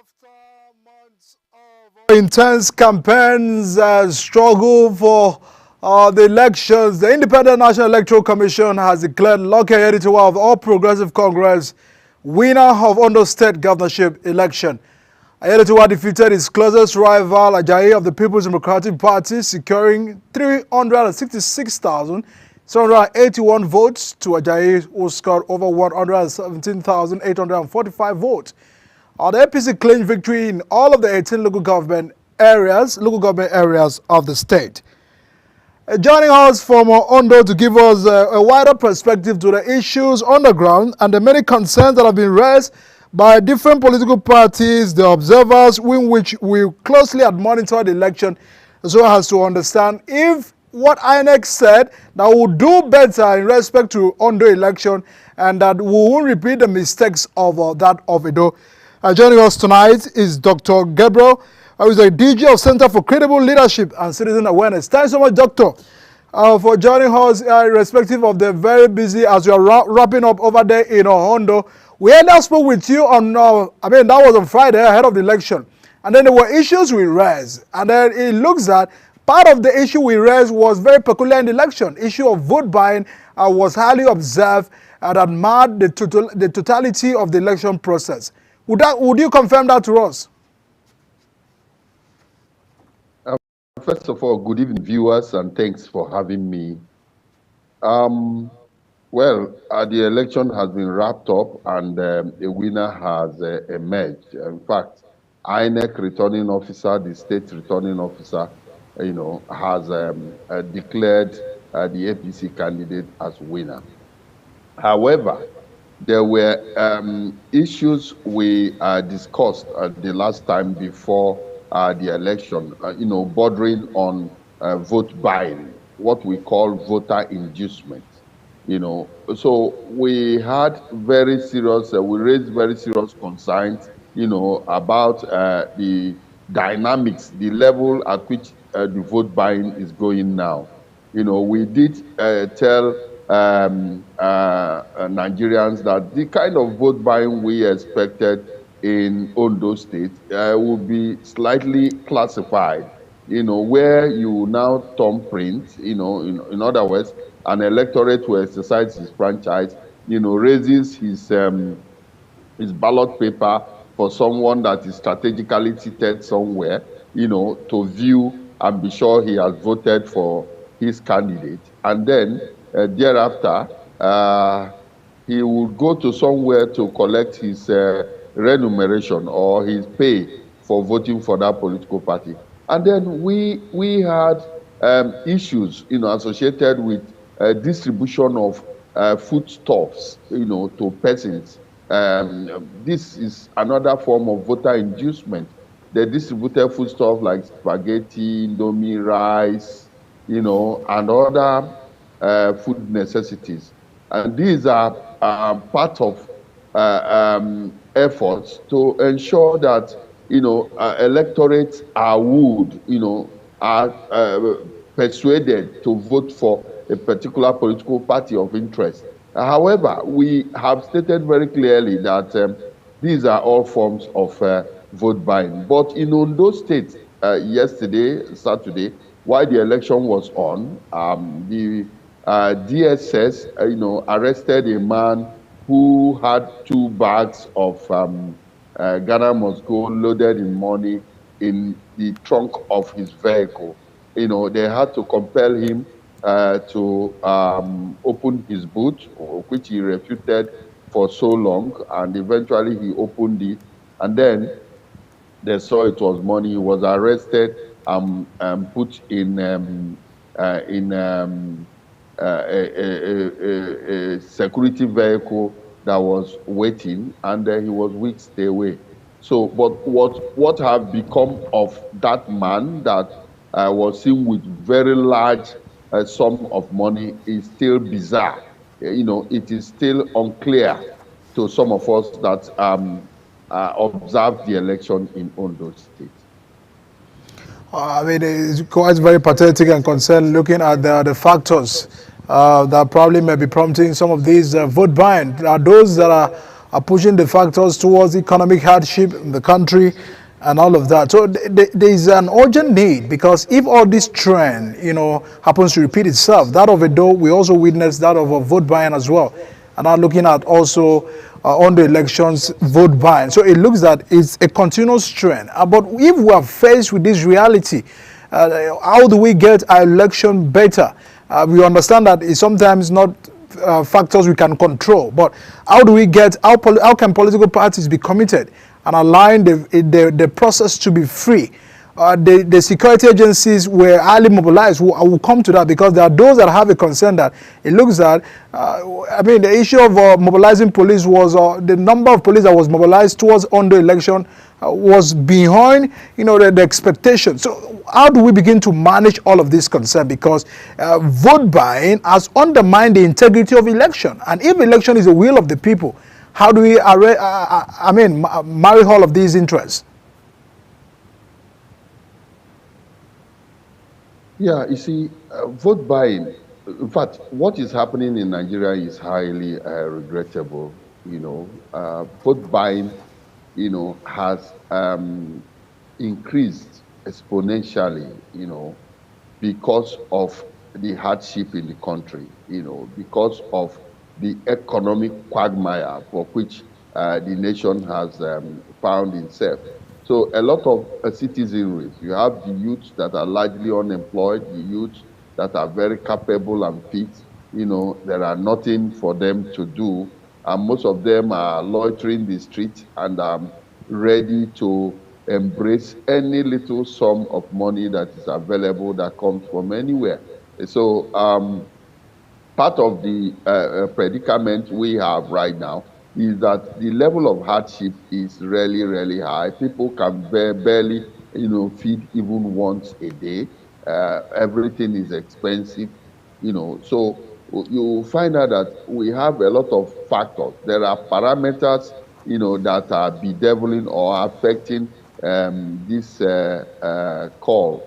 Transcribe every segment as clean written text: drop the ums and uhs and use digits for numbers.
After months of intense campaigns, struggle for the elections, the Independent National Electoral Commission has declared Lucky Ayedatiwa of the All Progressive Congress winner of Ondo State governorship election. Ayedatiwa defeated his closest rival, Ajayi of the People's Democratic Party, securing 366,781 votes to Ajayi, who scored over 117,845 votes. The APC claimed victory in all of the 18 local government areas of the state. Joining us from Ondo to give us a wider perspective to the issues on the ground and the many concerns that have been raised by different political parties, the observers, in which we closely had monitored the election, so as to understand if what INEC said that we'll do better in respect to Ondo election and that we won't repeat the mistakes of that of Edo. Joining us tonight is Dr. Gabriel, who is the DG of Center for Credible Leadership and Citizen Awareness. Thanks so much, Doctor, for joining us, irrespective of the very busy as you are wrapping up over there in Ondo. We earlier spoke with you on, that was on Friday ahead of the election. And then there were issues we raised. And then it looks that part of the issue we raised was very peculiar in the election. Issue of vote buying was highly observed that marred the totality of the election process. Would you confirm that to us? First of all, good evening, viewers, and thanks for having me. The election has been wrapped up, and a winner has emerged. In fact, INEC returning officer, the state returning officer, has declared the APC candidate as winner. However, there were issues we discussed the last time before the election, bordering on vote buying, what we call voter inducement. So we had very serious, we raised very serious concerns, about the dynamics, the level at which the vote buying is going now. We did tell Nigerians that the kind of vote buying we expected in Ondo State would be slightly classified, where you now thumbprint, in other words, an electorate who exercises his franchise, raises his ballot paper for someone that is strategically seated somewhere, to view and be sure he has voted for his candidate. And then thereafter, he would go to somewhere to collect his remuneration or his pay for voting for that political party. And then we had issues, associated with distribution of foodstuffs, to persons. This is another form of voter inducement. They distributed foodstuff like spaghetti, indomie, rice, and other food necessities. And these are part of efforts to ensure that, electorates are wooed, are persuaded to vote for a particular political party of interest. However, we have stated very clearly that these are all forms of vote buying. But in Ondo State, Saturday, while the election was on, the DSS, arrested a man who had 2 bags of Ghana must go loaded in money in the trunk of his vehicle. They had to compel him to open his boot, which he refuted for so long, and eventually he opened it, and then they saw it was money. He was arrested and put in a security vehicle that was waiting, and he was weeks away. So, but what have become of that man that was seen with very large sum of money is still bizarre. It is still unclear to some of us that observed the election in Ondo State. It's quite very pathetic and concerned looking at the factors that probably may be prompting some of these vote buying. Those that are pushing the factors towards economic hardship in the country and all of that. So there is an urgent need, because if all this trend, happens to repeat itself, that of Edo, we also witnessed that of a vote buying as well. And I'm looking at also on the elections vote buying. So it looks that it's a continuous trend. But if we are faced with this reality, how do we get our election better? We understand that it's sometimes not factors we can control, but how do we get, how can political parties be committed and align the process to be free? The security agencies were highly mobilized. I will come to that, because there are those that have a concern that it looks that, the issue of mobilizing police was, the number of police that was mobilized towards Ondo election was behind, the expectation. So how do we begin to manage all of this concern? Because vote buying has undermined the integrity of election. And if election is the will of the people, how do we marry all of these interests? Yeah, you see, vote buying, in fact, what is happening in Nigeria is highly regrettable. Vote buying, has increased exponentially, because of the hardship in the country, because of the economic quagmire for which the nation has found itself. So a lot of citizenry, you have the youths that are largely unemployed, the youths that are very capable and fit, there are nothing for them to do. And most of them are loitering the street and ready to embrace any little sum of money that is available that comes from anywhere. So part of the predicament we have right now is that the level of hardship is really, really high. People can barely, feed even once a day. Everything is expensive, So you find out that we have a lot of factors. There are parameters, that are bedeviling or affecting this call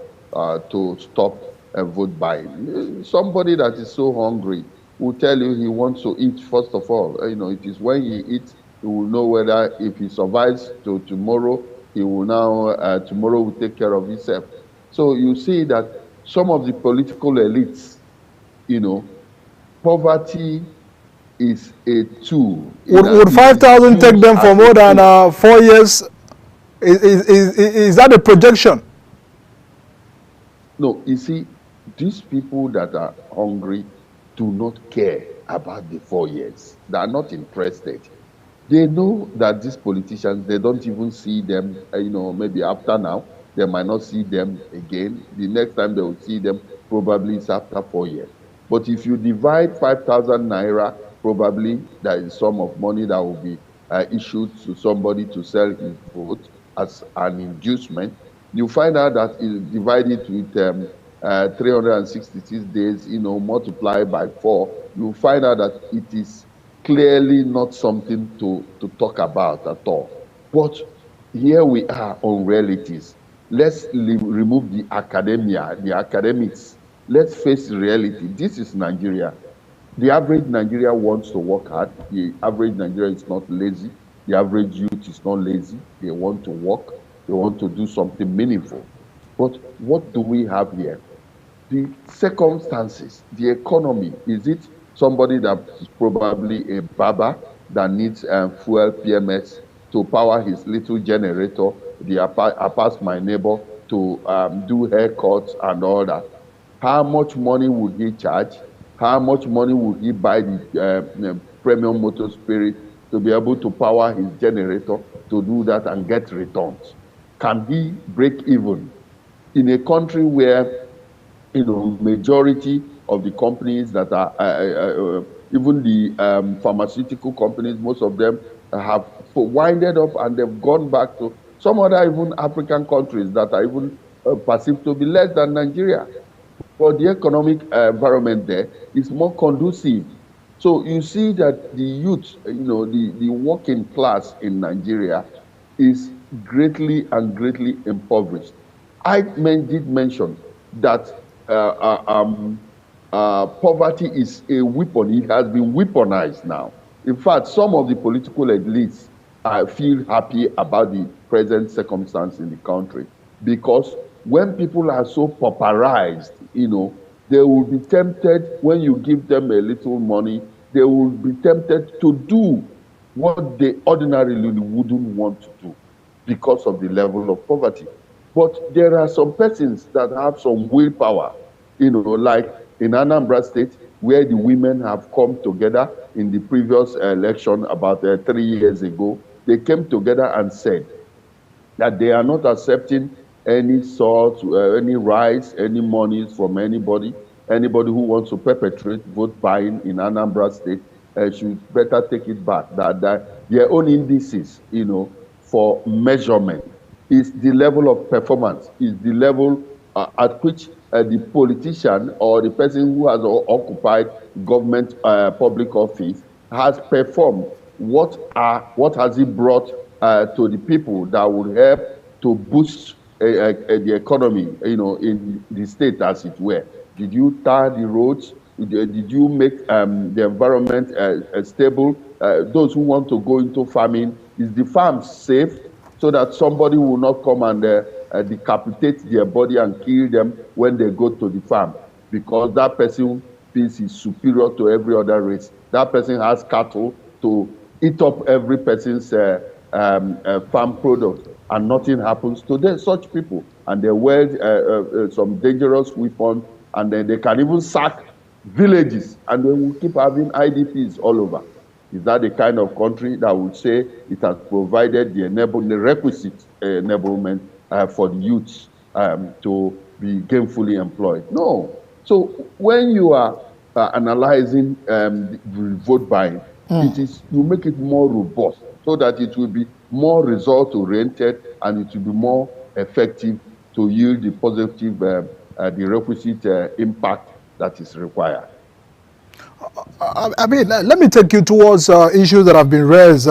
to stop vote buying. Somebody that is so hungry will tell you he wants to eat first of all. It is when he eats, he will know whether if he survives to tomorrow, he will now, tomorrow will take care of himself. So you see that some of the political elites, poverty is a tool. Would 5,000 take them for more than 4 years? Is that a projection? No, you see, these people that are hungry do not care about the 4 years. They are not interested. They know that these politicians, they don't even see them, maybe after now, they might not see them again. The next time they will see them probably is after 4 years. But if you divide 5,000 naira, probably there is sum of money that will be issued to somebody to sell his vote as an inducement. You find out that it's divided with 366 days, multiplied by 4, you find out that it is clearly not something to talk about at all. But here we are on realities. Let's remove the academia, the academics. Let's face reality. This is Nigeria. The average Nigerian wants to work hard. The average Nigerian is not lazy. The average youth is not lazy. They want to work. They want to do something meaningful. But what do we have here? The circumstances, the economy. Is it somebody that is probably a barber that needs fuel PMS to power his little generator? I pass my neighbor to do haircuts and all that. How much money would he charge? How much money would he buy the premium motor spirit to be able to power his generator to do that and get returns? Can he break even in a country where, majority of the companies that are, even the pharmaceutical companies, most of them have winded up and they've gone back to some other even African countries that are even perceived to be less than Nigeria. But the economic environment there is more conducive. So you see that the youth, the working class in Nigeria is greatly and greatly impoverished. I did mention that poverty is a weapon. It has been weaponized now. In fact, some of the political elites feel happy about the present circumstance in the country because when people are so pauperized, they will be tempted when you give them a little money, they will be tempted to do what they ordinarily wouldn't want to do because of the level of poverty. But there are some persons that have some willpower, like in Anambra State, where the women have come together in the previous election about 3 years ago. They came together and said that they are not accepting any sort, any rights, any monies from anybody. Anybody who wants to perpetrate vote buying in Anambra State should better take it back. That their own indices, for measurement is the level of performance, is the level at which the politician or the person who has occupied government public office has performed. What has he brought to the people that would help to boost the economy, in the state, as it were? Did you tar the roads? Did you make the environment stable? Those who want to go into farming, is the farm safe so that somebody will not come and decapitate their body and kill them when they go to the farm because that person feels is superior to every other race? That person has cattle to eat up every person's farm product, and nothing happens to them, such people. And they wear some dangerous weapons, and then they can even sack villages, and they will keep having IDPs all over. Is that the kind of country that would say it has provided the requisite enablement for the youths to be gainfully employed? No. So when you are analyzing the vote buying, you make it more robust so that it will be more result oriented and it will be more effective to yield the positive, the requisite impact that is required. I mean, let me take you towards issues that have been raised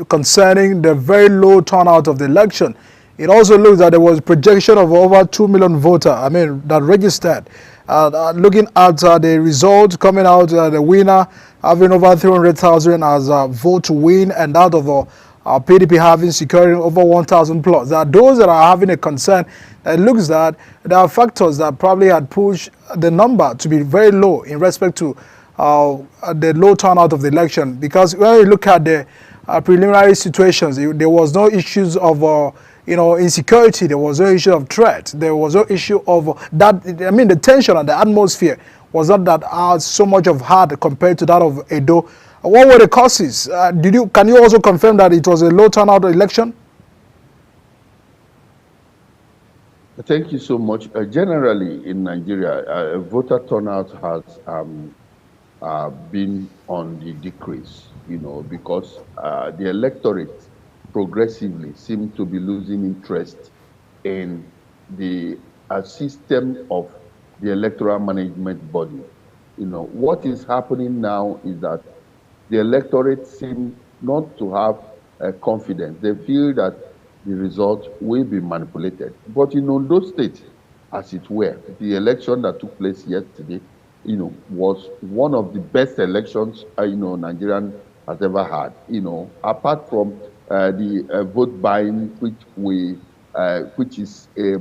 concerning the very low turnout of the election. It also looks that there was a projection of over 2 million voters, that registered. Looking at the result coming out, the winner having over 300,000 as a vote to win, and out of PDP having securing over 1,000 plus. There are those that are having a concern. It looks that there are factors that probably had pushed the number to be very low in respect to the low turnout of the election. Because when you look at the preliminary situations, there was no issues of insecurity, there was no issue of threat, there was no issue of that. The tension and the atmosphere was not that so much of hard compared to that of Edo. What were the causes? Can you also confirm that it was a low turnout election? Thank you so much. Generally, in Nigeria, voter turnout has been on the decrease, because the electorate progressively seem to be losing interest in the system of the electoral management body. What is happening now is that the electorate seem not to have confidence. They feel that the result will be manipulated. But in Ondo State, as it were, the election that took place yesterday, was one of the best elections, Nigerian has ever had. Apart from the vote buying, which is a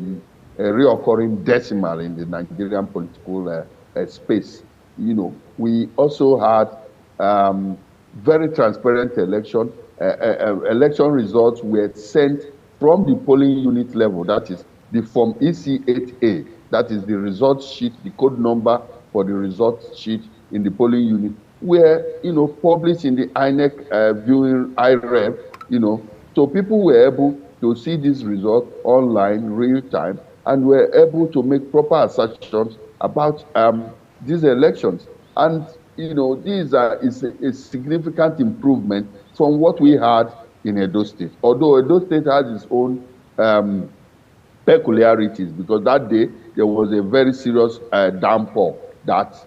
reoccurring decimal in the Nigerian political space. We also had very transparent election. Election results were sent from the polling unit level, that is the Form EC8A, that is the result sheet, the code number for the result sheet in the polling unit, were published in the INEC viewing IREV, so people were able to see this result online, real time, and were able to make proper assertions about these elections. And these is a significant improvement from what we had in Edo State. Although Edo State has its own peculiarities, because that day there was a very serious downpour that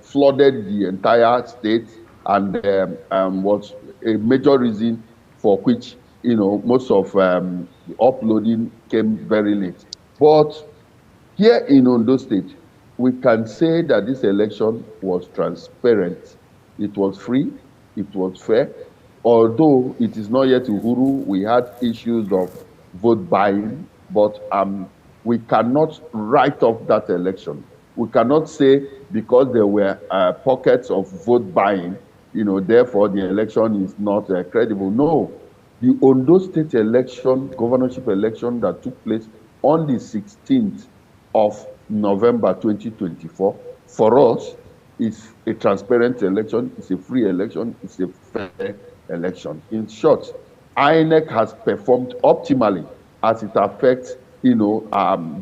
flooded the entire state, and was a major reason for which most of the uploading came very late. But here in Ondo State, we can say that this election was transparent. It was free, it was fair. Although it is not yet Uhuru, we had issues of vote buying, but we cannot write off that election. We cannot say because there were pockets of vote buying, therefore the election is not credible. No, the Ondo State election, governorship election that took place on the 16th of November 2024, for us, is a transparent election, it's a free election, it's a fair election. In short, INEC has performed optimally as it affects,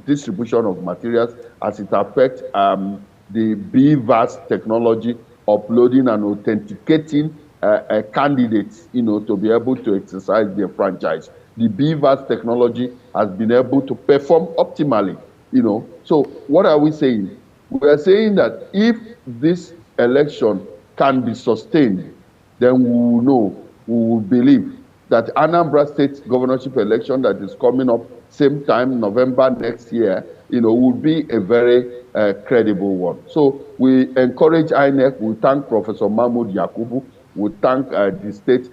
distribution of materials, as it affects the BVAS technology, uploading and authenticating candidates, to be able to exercise their franchise. The BVAS technology has been able to perform optimally, So what are we saying? We are saying that if this election can be sustained, then we will know, we will believe that Anambra State governorship election that is coming up same time, November next year, will be a very credible one. So we encourage INEC. We thank Professor Mahmood Yakubu. We thank the state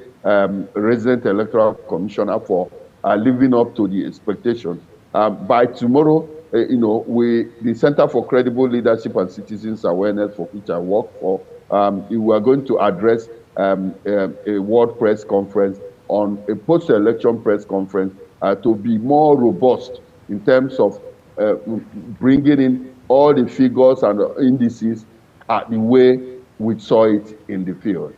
resident electoral commissioner for living up to the expectations. By tomorrow, the Center for Credible Leadership and Citizens Awareness, for which I work for, we are going to address a world press conference on a post-election press conference to be more robust in terms of bringing in all the figures and indices the way we saw it in the field.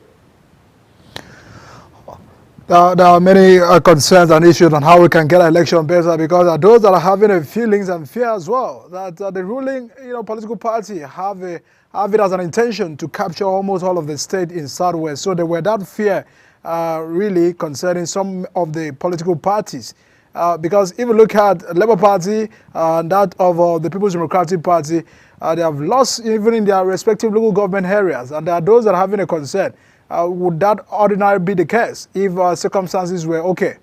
There are many concerns and issues on how we can get an election better, because those that are having feelings and fear as well that the ruling political party have it as an intention to capture almost all of the state in Southwest. So there were that fear really concerning some of the political parties. Because if you look at Labour Party and that of the People's Democratic Party, they have lost even in their respective local government areas, and there are those that are having a concern. Would that ordinarily be the case if circumstances were okay?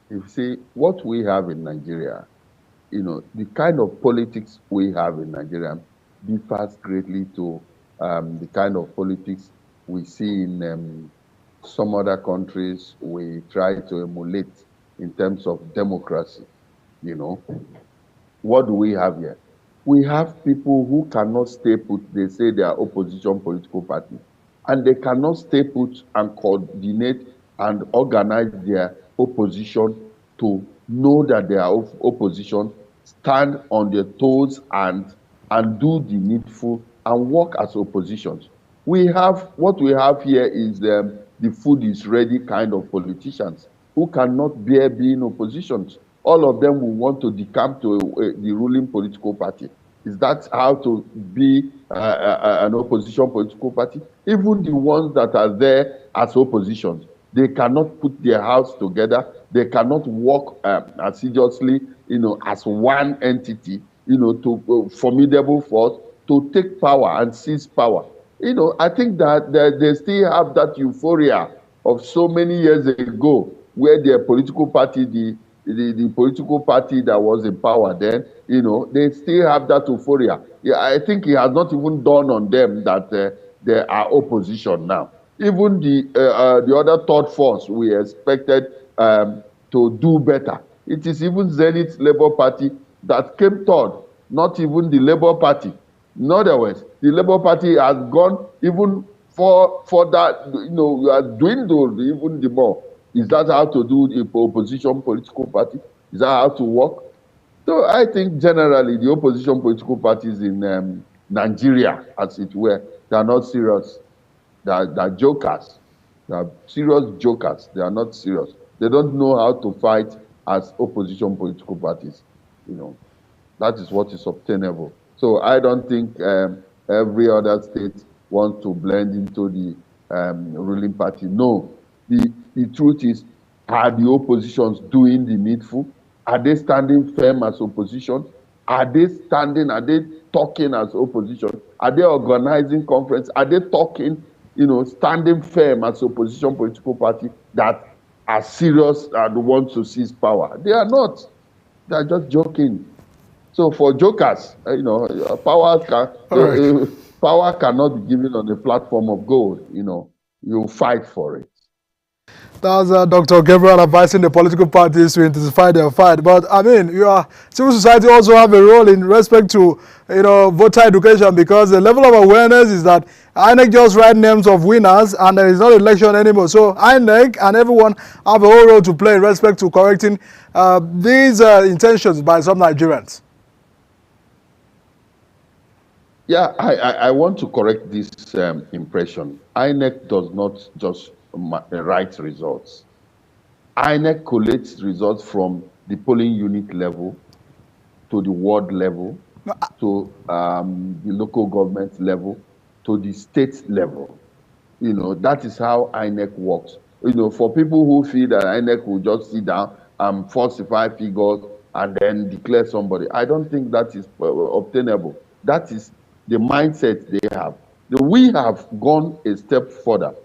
You see, what we have in Nigeria, the kind of politics we have in Nigeria differs greatly to the kind of politics we see in some other countries we try to emulate in terms of democracy. What do we have here? We have people who cannot stay put. They say they are opposition political party, and they cannot stay put and coordinate and organize their opposition to know that they are opposition, stand on their toes and do the needful and work as oppositions. What we have here is the food is ready kind of politicians who cannot bear being oppositions. All of them will want to decamp to the ruling political party. Is that how to be an opposition political party? Even the ones that are there as oppositions, they cannot put their house together. They cannot work assiduously, as one entity, to formidable force to take power and seize power. I think that they still have that euphoria of so many years ago, where their political party, the political party that was in power then, they still have that euphoria. Yeah, I think it has not even dawned on them that they are opposition now. Even the other third force we expected to do better. It is even Zenith Labour Party that came third, not even the Labour Party. In other words, the Labour Party has gone even for that, has dwindled even the more. Is that how to do the opposition political party? Is that how to work? So I think generally the opposition political parties in Nigeria, as it were, they are not serious. They are jokers. They are serious jokers. They are not serious. They don't know how to fight as opposition political parties. That is what is obtainable. So I don't think every other state wants to blend into the ruling party. No. The truth is, are the oppositions doing the needful? Are they standing firm as opposition? Are they talking as opposition? Are they organizing conference? Are they talking, standing firm as opposition political party that are serious and want to seize power? They are not. They are just joking. So for jokers, power can, Power cannot be given on a platform of gold. You fight for it. That's Dr. Gabriel advising the political parties to intensify their fight. But I mean, civil society also have a role in respect to, voter education, because the level of awareness is that INEC just write names of winners and there is not election anymore. So INEC and everyone have a whole role to play in respect to correcting these intentions by some Nigerians. Yeah, I want to correct this impression. INEC does not just write results. INEC collates results from the polling unit level to the ward level, to the local government level, to the state level. That is how INEC works. For people who feel that INEC will just sit down and falsify figures and then declare somebody, I don't think that is obtainable. That is the mindset they have. We have gone a step further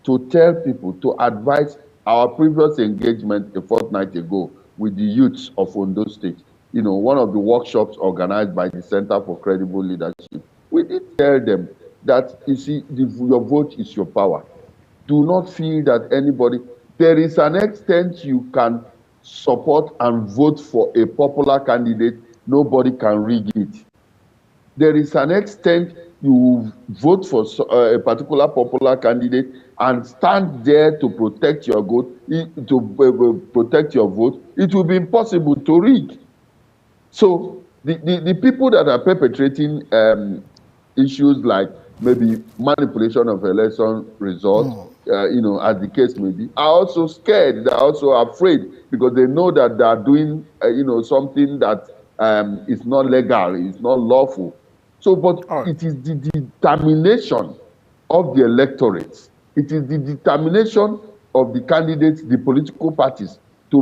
to tell people, to advise our previous engagement a fortnight ago with the youths of Ondo State. One of the workshops organized by the Center for Credible Leadership. We did tell them that, you see, your vote is your power. Do not feel that anybody, there is an extent you can support and vote for a popular candidate, nobody can rig it. There is an extent you vote for a particular popular candidate and stand there to protect your vote, protect your vote. It will be impossible to rig. So the people that are perpetrating issues like maybe manipulation of election results, as the case may be, are also scared. They're also afraid because they know that they are doing, something that is not legal, it's not lawful. So, but it is the determination of the electorate. It is the determination of the candidates, the political parties, to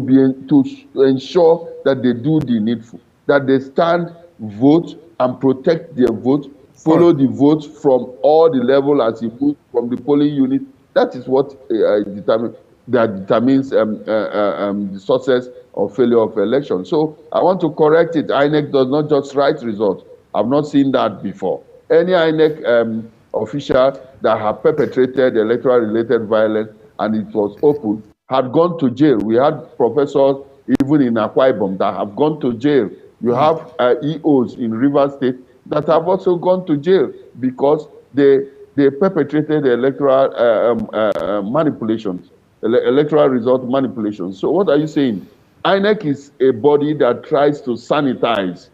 ensure that they do the needful, that they stand, vote, and protect their vote, follow the vote from all the level as it moves from the polling unit. That is what determines the success or failure of election. So I want to correct it. INEC does not just write results. I've not seen that before. Any INEC official that have perpetrated electoral-related violence and it was open had gone to jail. We had professors even in Akwa Ibom that have gone to jail. You have EOs in Rivers State that have also gone to jail because they perpetrated electoral manipulations, electoral result manipulations. So what are you saying? INEC is a body that tries to sanitize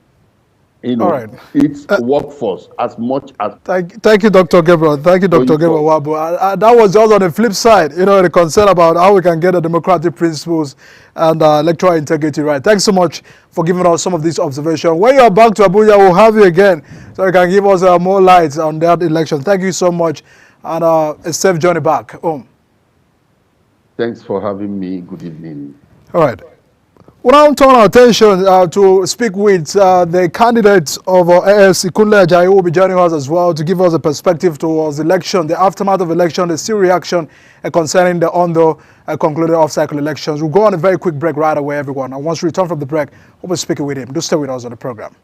its workforce as much as... Thank you, Dr. Gabriel. Thank you, Dr. Gabriel Wabo. That was just on the flip side, the concern about how we can get the democratic principles and electoral integrity right. Thanks so much for giving us some of these observations. When you are back to Abuja, we'll have you again so you can give us more light on that election. Thank you so much, and a safe journey back home. Thanks for having me. Good evening. All right. We now turn our attention to speak with the candidates of AFC. Kunle Ajayi will be joining us as well to give us a perspective towards the election, the aftermath of election, the still reaction concerning the Ondo concluded off-cycle elections. We'll go on a very quick break right away, everyone. And once we return from the break, we'll be speaking with him. Do stay with us on the program.